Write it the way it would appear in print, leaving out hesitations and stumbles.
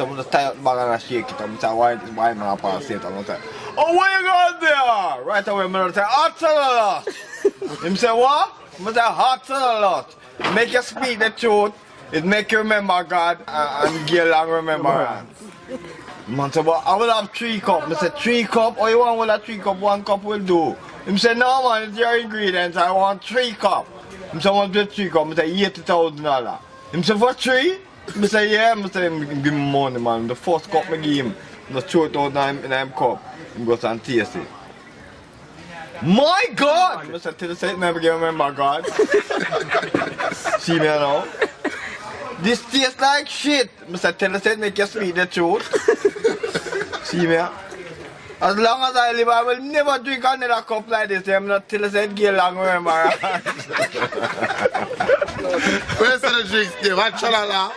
I'm gonna tie up the bag and shake it. I'm gonna say, why man pass it? I'm gonna say, oh, where you going there? Right away, I'm gonna say, hot to the lot. Him say, what? I'm gonna say, hot to the lot. Make you speak the truth. It make you remember God and get along remember. Man say, but I will have 3 cups. I say, 3 cups? Oh, you want with a 3 cup? 1 cup will do. Him say, no man, it's your ingredients. I want 3 cups. Him say, I want 3 cups. I say, $80,000. Him say, for 3? I say, yeah. I say, give me money, man. The first cup I give him, I throw it out in him cup. He goes and taste it. My God! I say, till the say, never give remember God. See me now? This tastes like shit. I say, tell the say, make you speak the truth. See me? As long as I live, I will never drink another cup like this. I'm not till I said get along remember. Where's the drinks? What chalala?